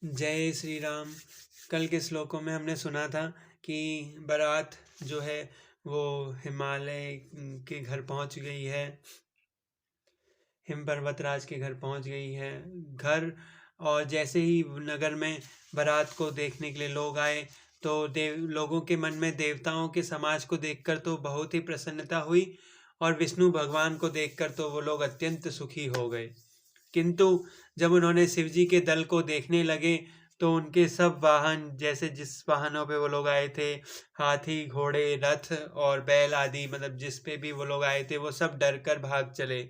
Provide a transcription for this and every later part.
जय श्री राम। कल के श्लोकों में हमने सुना था कि बारात जो है वो हिमालय के घर पहुंच गई है, हिम पर्वतराज के घर पहुंच गई है घर। और जैसे ही नगर में बारात को देखने के लिए लोग आए तो लोगों के मन में देवताओं के समाज को देखकर तो बहुत ही प्रसन्नता हुई, और विष्णु भगवान को देखकर तो वो लोग अत्यंत सुखी हो गए। किंतु जब उन्होंने शिव जी के दल को देखने लगे तो उनके सब वाहन, जैसे जिस वाहनों पे वो लोग आए थे, हाथी, घोड़े, रथ और बैल आदि, मतलब जिस पे भी वो लोग आए थे, वो सब डर कर भाग चले।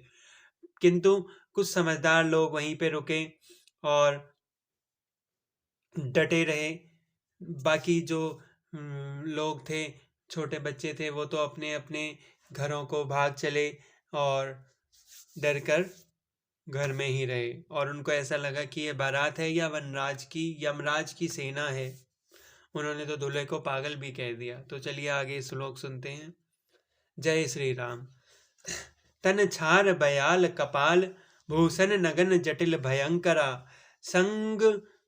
किंतु कुछ समझदार लोग वहीं पे रुके और डटे रहे। बाकी जो लोग थे, छोटे बच्चे थे, वो तो अपने अपने घरों को भाग चले और डर कर घर में ही रहे। और उनको ऐसा लगा कि ये बारात है या वनराज की, यमराज की सेना है। उन्होंने तो दूल्हे को पागल भी कह दिया। तो चलिए आगे श्लोक सुनते हैं। जय श्री राम। तन छार बयाल कपाल, भूषण नगन जटिल भयंकरा, संग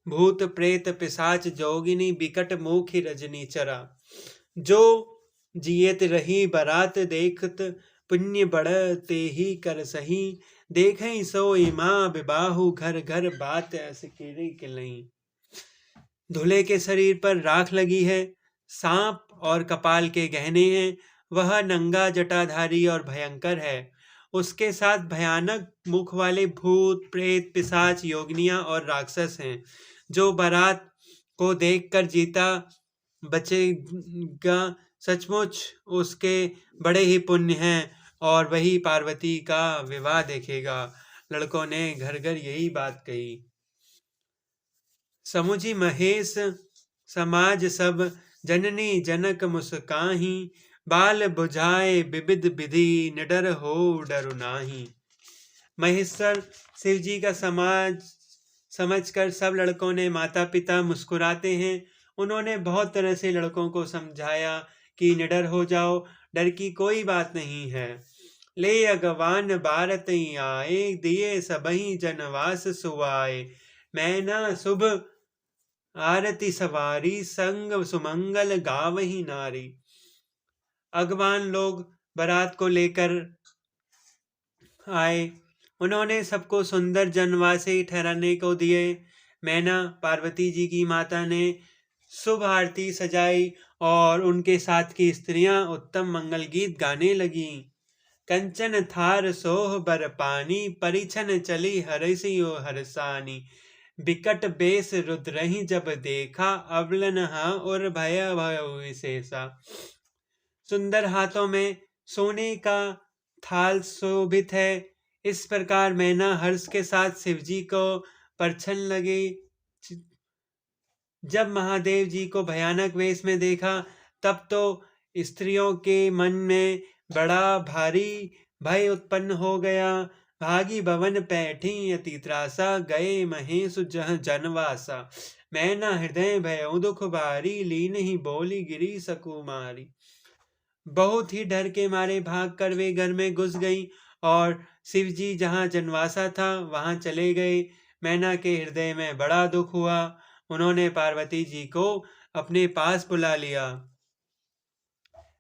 भूत प्रेत पिशाच जोगिनी, बिकट मुखी रजनी चरा। जो जियत रही बारात देखत, पुण्य बढ़ते ही कर सही, देखें सोई माँ बिबाहु, घर घर बात ऐस केरी किलई। दूल्हे के शरीर पर राख लगी है, सांप और कपाल के गहने हैं, वह नंगा जटाधारी और भयंकर है। उसके साथ भयानक मुख वाले भूत प्रेत पिशाच योगिनियां और राक्षस हैं। जो बारात को देखकर जीता बचेगा, सचमुच उसके बड़े ही पुण्य हैं, और वही पार्वती का विवाह देखेगा। लड़कों ने घर घर यही बात कही। समुझी महेश समाज सब, जननी जनक मुस्काही, बाल बुझाए विविध विधि, निडर हो डरु नाही। महेश्वर शिव जी का समाज समझकर सब लड़कों ने, माता पिता मुस्कुराते हैं। उन्होंने बहुत तरह से लड़कों को समझाया कि निडर हो जाओ, डर की कोई बात नहीं है। ले अगवान बारत आए, दिए सबही जनवास सुवाए, मैना शुभ आरती सवारी, संग सुमंगल गावही नारी। अगवान लोग बारात को लेकर आए। उन्होंने सबको सुंदर जनवासे ठहराने को दिए। मैना पार्वती जी की माता ने शुभ आरती सजाई और उनके साथ की स्त्रियां उत्तम मंगल गीत गाने लगी। कंचन थार सोह बर पानी, परिछन चली हरसियो हरसानी, बिकट बेस रुद्रहि जब देखा, अवलन और भय भय विशेषा। सुंदर हाथों में सोने का थाल शोभित है। इस प्रकार मैना हर्ष के साथ शिवजी को परछन लगे। जब महादेव जी को भयानक वेश में देखा तब तो स्त्रियों के मन में बड़ा भारी भय उत्पन्न हो गया। भागी भवन पैठी अति त्रासा, गए महेश जह जनवासा, मैना हृदय भय दुख भारी, लीन ही बोली गिरी सकुमारी। बहुत ही डर के मारे भागकर वे घर में घुस गई और शिव जी जहाँ जनवासा था वहां चले गए। मैना के हृदय में बड़ा दुख हुआ। उन्होंने पार्वती जी को अपने पास बुला लिया।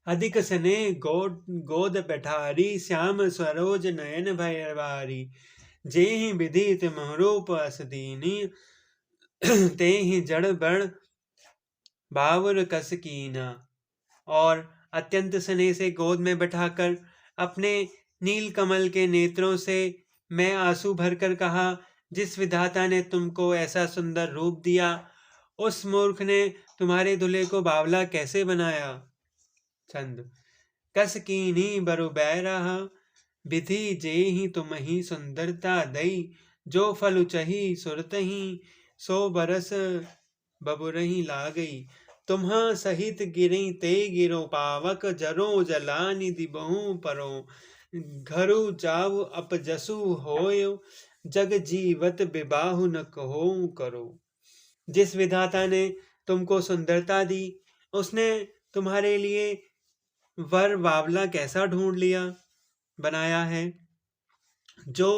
अधिक सने गोद बैठारी, श्याम सरोज नयन भयवारी, जे ही विधि तिमरूप असदीनी, ते ही जड़ बड़ बावर कस कीना। और अत्यंत स्नेह से गोद में बैठाकर अपने नील कमल के नेत्रों से मैं आंसू भरकर कहा, जिस विधाता ने तुमको ऐसा सुंदर रूप दिया, उस मूर्ख ने तुम्हारे दूल्हे को बावला कैसे बनाया। छंद। कस कीनी बरु बैराहा, विधि जे ही तुम ही सुंदरता दई, जो फल उचही सुरत ही, सो बरस बबुरही ला गई। तुम्हा सहित गिरी ते गिरो पावक, जरो जलानि दिबहु परो, घरु जाऊ अपजसु होयो, जग जीवत विबाहु न कहो करो। जिस विधाता ने तुमको सुंदरता दी, उसने तुम्हारे लिए वर बावला कैसा ढूंढ लिया बनाया है। जो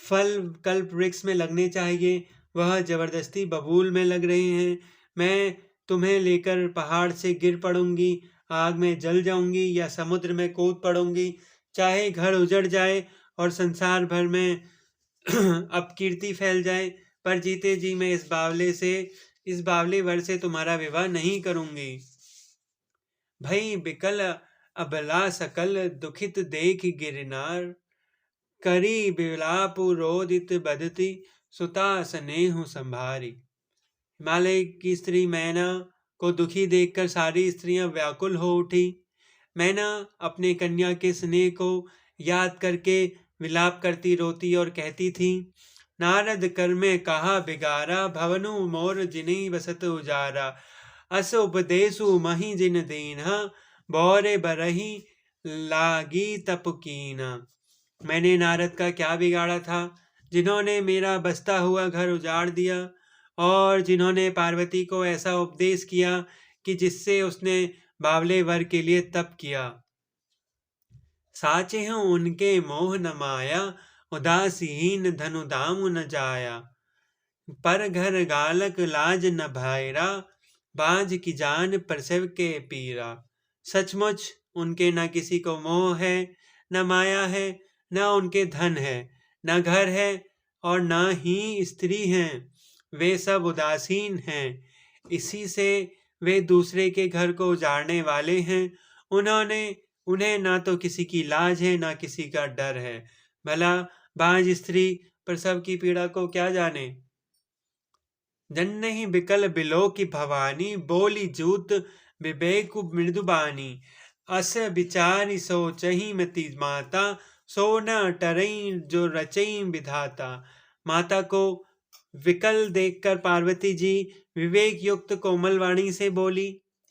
फल कल्प वृक्ष में लगने चाहिए वह जबरदस्ती बबूल में लग रहे हैं। मैं तुम्हें लेकर पहाड़ से गिर पड़ूंगी, आग में जल जाऊंगी या समुद्र में कूद पड़ूंगी। चाहे घर उजड़ जाए और संसार भर में अपकीर्ति फैल जाए, पर जीते जी मैं इस बावले वर से तुम्हारा विवाह नहीं करूंगी। भई बिकल अबला सकल दुखित देख गिरनार, करी बिलाप रोदित बदती सुता स्नेह संभारी। हिमालय की स्त्री मैना को दुखी देखकर सारी स्त्रियां व्याकुल हो उठी। मैना अपने कन्या के स्नेह को याद करके विलाप करती रोती और कहती थी, नारद कर में कहा बिगारा, भवनु मोर जिन्हीं बसत उजारा। अस उपदेशु मही जिन दीना, बौरे बरही लागी तपकीना। मैंने नारद का क्या बिगाड़ा था, जिन्होंने मेरा बसता हुआ घर उजाड़ दिया और जिन्होंने पार्वती को ऐसा उपदेश किया कि जिससे उसने बावले वर के लिए तप किया। साचे हूँ उनके मोह न माया, उदासीन धनु दाम न जाया। पर घर गालक लाज न भायरा, बाज की जान प्रसव के पीरा। सचमुच उनके न किसी को मोह है, न माया है, न उनके धन है, न घर है और न ही स्त्री हैं। वे सब उदासीन हैं, इसी से वे दूसरे के घर को उजाड़ने वाले हैं। उन्हें ना तो किसी की लाज है, ना किसी का डर है। भला बाज स्त्री प्रसव की पीड़ा को क्या जाने। जन्नहि बिकल बिलो की भवानी, बोली जूत विवेक मृदुबानी। अस विचारी सोचहि मति माता, सो न टरई जो रचई विधाता। माता को विकल देखकर पार्वती जी विवेक युक्त कोमल वाणी से बोली,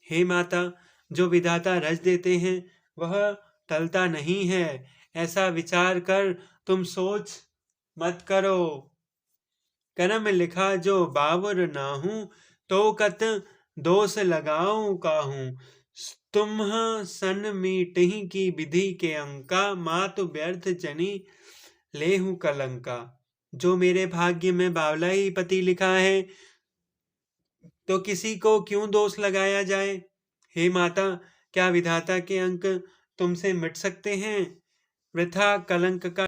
हे माता, जो विधाता रच देते हैं वह टलता नहीं है। ऐसा विचार कर तुम सोच मत करो। कर्म लिखा जो बावर नाहूं, तो कत दोष लगाऊं काहूं। तुम सन मीटही की विधि के अंका, मातु व्यर्थ जनी लेहूं कलंका। जो मेरे भाग्य में बावला ही पति लिखा है, तो किसी को क्यों दोष लगाया जाए। हे माता, क्या विधाता के अंक तुमसे मिट सकते हैं। वृथा कलंक का